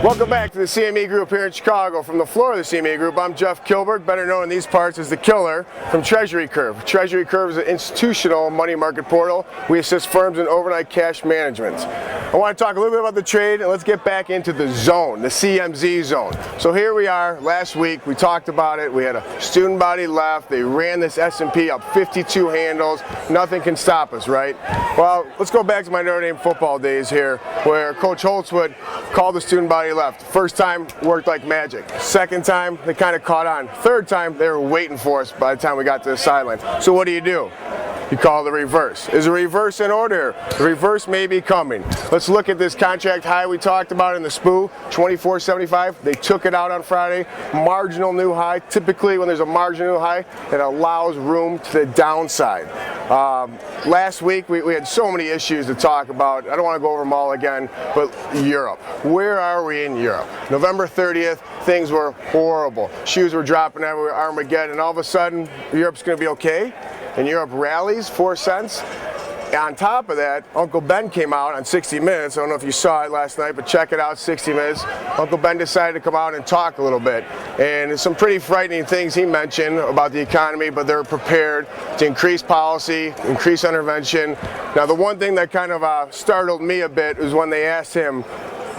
Welcome back to the CME Group here in Chicago. From the floor of the CME Group, I'm Jeff Kilberg, better known in these parts as the Killer from Treasury Curve. Treasury Curve is an institutional money market portal. We assist firms in overnight cash management. I want to talk a little bit about the trade, and let's get back into the zone, the CMZ zone. So here we are. Last week we talked about it. We had a student body left. They ran this S&P up 52 handles. Nothing can stop us, right? Well, let's go back to my Notre Dame football days here, where Coach Holtzwood called the student body left. First time worked like magic. Second time they kind of caught on. Third time they were waiting for us by the time we got to the sideline. So what do? You call the reverse. Is a reverse in order? The reverse may be coming. Let's look at this contract high we talked about in the SPU, 24.75. They took it out on Friday. Marginal new high. Typically when there's a marginal new high, it allows room to the downside. Last week we had so many issues to talk about. I don't want to go over them all again, but Europe. Where are we in Europe? November 30th, things were horrible. Shoes were dropping everywhere, Armageddon, and all of a sudden Europe's going to be okay. And Europe rallies 4 cents. On top of that, Uncle Ben came out on 60 Minutes. I don't know if you saw it last night, but check it out, 60 Minutes. Uncle Ben decided to come out and talk a little bit. And there's some pretty frightening things he mentioned about the economy, but they're prepared to increase policy, increase intervention. Now, the one thing that kind of startled me a bit was when they asked him,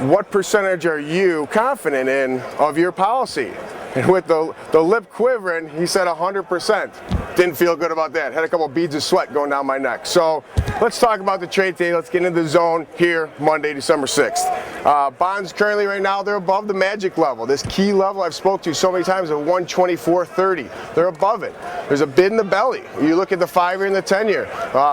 what percentage are you confident in of your policy? And with the lip quivering, he said 100%. Didn't feel good about that. Had a couple beads of sweat going down my neck. So let's talk about the trade today. Let's get into the zone here Monday, December 6th. Bonds currently right now, they're above the magic level. This key level I've spoke to so many times of 124.30. They're above it. There's a bid in the belly. You look at the 5-year and the 10-year.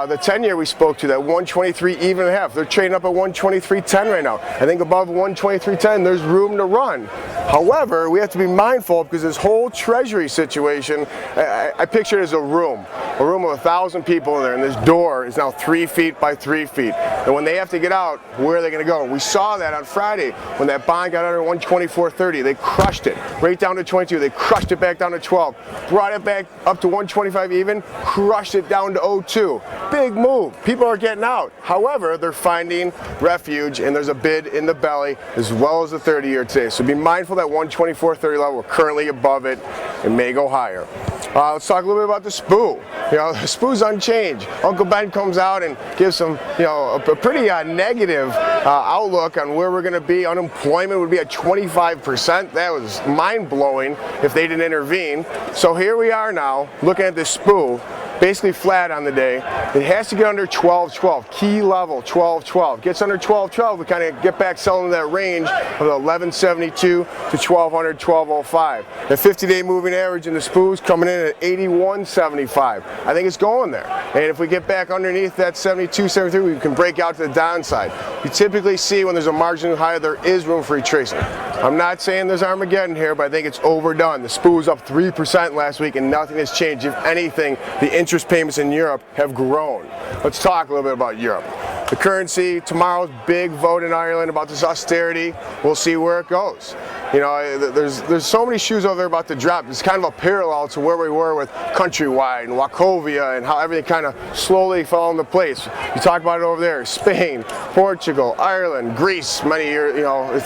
The 10-year we spoke to, that 123 even and a half. They're trading up at 123.10 right now. I think above 123.10, there's room to run. However, we have to be mindful because this whole Treasury situation, I picture it as a room of 1,000 people in there, and this door is now 3 feet by 3 feet. And when they have to get out, where are they going to go? We saw that on Friday when that bond got under 124.30. They crushed it right down to 22. They crushed it back down to 12. Brought it back up to 125 even, crushed it down to 02. Big move. People are getting out. However, they're finding refuge, and there's a bid in the belly as well as the 30-year today. So be mindful that 124.30 level. We're currently above it. It may go higher. Let's talk a little bit about the SPU. You know, the SPU's unchanged. Uncle Ben comes out and gives some, a pretty negative outlook on where we're going to be. Unemployment would be at 25%. That was mind-blowing if they didn't intervene. So here we are now, looking at this SPU. Basically flat on the day. It has to get under 12.12. Key level 12.12. Gets under 12.12, we kind of get back selling that range of 11.72 to 1,200, 12.05. The 50-day moving average in the SPU is coming in at 81.75. I think it's going there. And if we get back underneath that 72, 73, we can break out to the downside. You typically see when there's a margin higher, there is room for retracement. I'm not saying there's Armageddon here, but I think it's overdone. The SPU was up 3% last week, and nothing has changed. If anything, the interest payments in Europe have grown. Let's talk a little bit about Europe. The currency, tomorrow's big vote in Ireland about this austerity. We'll see where it goes. You know, there's so many shoes over there about to drop. It's kind of a parallel to where we were with Countrywide and Wachovia and how everything kind of slowly fell into place. You talk about it over there, Spain, Portugal, Ireland, Greece, many years,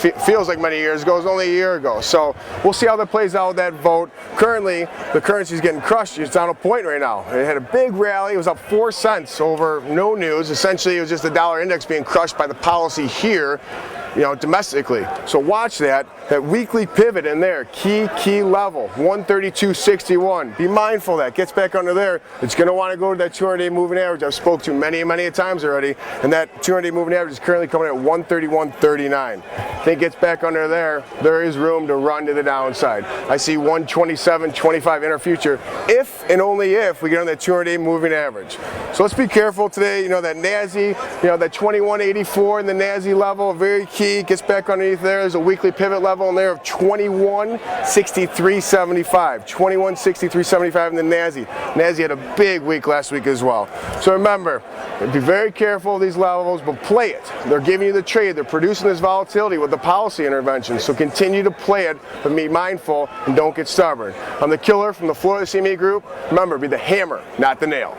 it feels like many years ago. It was only a year ago. So we'll see how that plays out with that vote. Currently, the currency is getting crushed. It's down a point right now. It had a big rally. It was up 4 cents over no news. Essentially, it was just the dollar index being crushed by the policy here, domestically. So watch that weekly pivot in there, key level, 132.61. Be mindful of that. Gets back under there. It's going to want to go to that 200-day moving average I've spoke to many times already, and that 200-day moving average is currently coming at 131.39. If it gets back under there, there is room to run to the downside. I see 127.25 in our future, if and only if we get on that 200-day moving average. So let's be careful today. That NASI, that 21.84 in the NASI level, very key. Gets back underneath there. There's a weekly pivot level in there of 21.6375. 21.6375 in the NASI. NASI had a big week last week as well. So remember, be very careful of these levels, but play it. They're giving you the trade. They're producing this volatility with the policy intervention. So continue to play it, but be mindful and don't get stubborn. I'm the Killer from the floor of the CME Group. Remember, be the hammer, not the nail.